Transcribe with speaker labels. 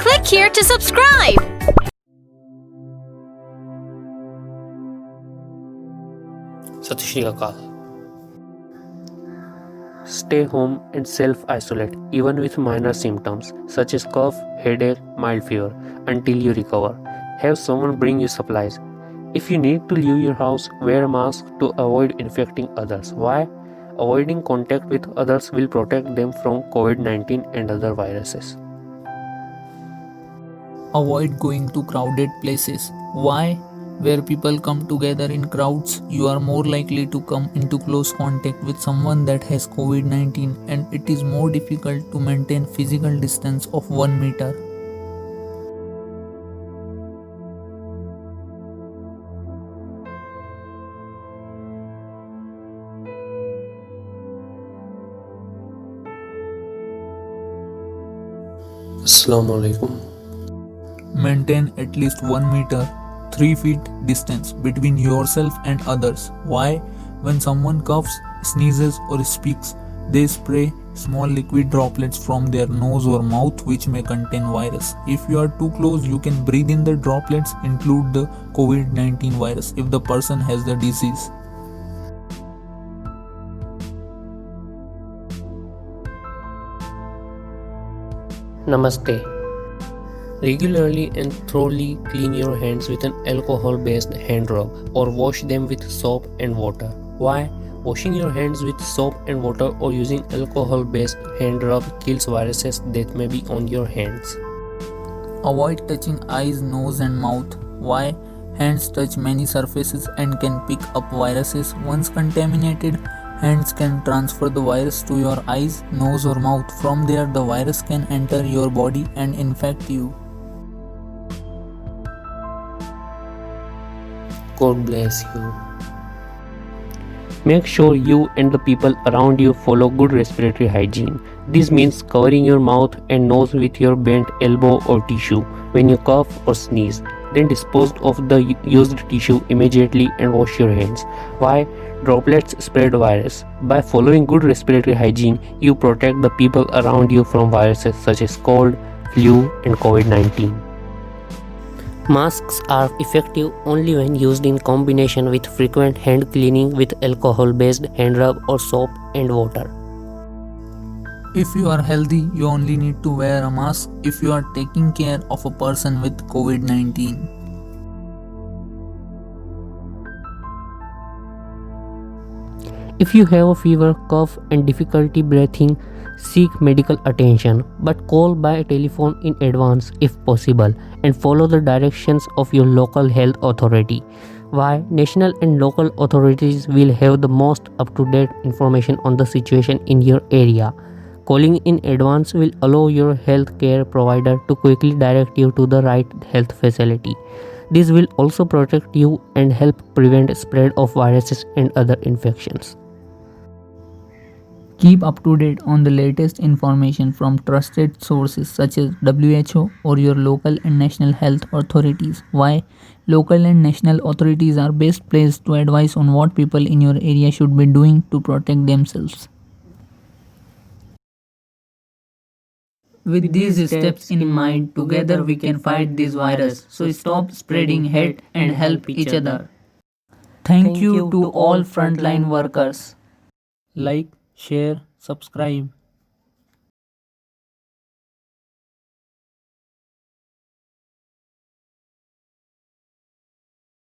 Speaker 1: Click here to subscribe.
Speaker 2: सत श्री अकाल. Stay home and self-isolate even with minor symptoms such as cough, headache, mild fever until you recover. Have someone bring you supplies. If you need to leave your house, wear a mask to avoid infecting others. Why? Avoiding contact with others will protect them from COVID-19 and other viruses.
Speaker 3: Avoid going to crowded places. Why? Where people come together in crowds, you are more likely to come into close contact with someone that has COVID-19, and it is more difficult to maintain physical distance of 1 meter.
Speaker 2: Assalamu alaikum.
Speaker 3: Maintain at least 1 meter, 3 feet distance between yourself and others. Why? When someone coughs, sneezes, or speaks, they spray small liquid droplets from their nose or mouth which may contain virus. If you are too close, you can breathe in the droplets, include the COVID-19 virus if the person has the disease.
Speaker 2: Namaste. Regularly and thoroughly clean your hands with an alcohol-based hand rub or wash them with soap and water. Why? Washing your hands with soap and water or using alcohol-based hand rub kills viruses that may be on your hands.
Speaker 3: Avoid touching eyes, nose, and mouth. Why? Hands touch many surfaces and can pick up viruses. Once contaminated, hands can transfer the virus to your eyes, nose, or mouth. From there, the virus can enter your body and infect you.
Speaker 2: God bless you. Make sure you and the people around you follow good respiratory hygiene. This means covering your mouth and nose with your bent elbow or tissue when you cough or sneeze. Then dispose of the used tissue immediately and wash your hands. Why? Droplets spread virus. By following good respiratory hygiene, you protect the people around you from viruses such as cold, flu, and COVID-19. Masks are effective only when used in combination with frequent hand cleaning with alcohol-based hand rub or soap and water.
Speaker 3: If you are healthy, you only need to wear a mask if you are taking care of a person with COVID-19.
Speaker 2: If you have a fever, cough, and difficulty breathing, seek medical attention, but call by telephone in advance if possible and follow the directions of your local health authority. Why? National and local authorities will have the most up-to-date information on the situation in your area. Calling in advance will allow your health care provider to quickly direct you to the right health facility. This will also protect you and help prevent spread of viruses and other infections.
Speaker 3: Keep up to date on the latest information from trusted sources such as WHO or your local and national health authorities. Why? Local and national authorities are best placed to advise on what people in your area should be doing to protect themselves. With these steps in mind, together we can fight this virus. So stop spreading hate and help each other. Thank you to all frontline workers. Like, share, subscribe.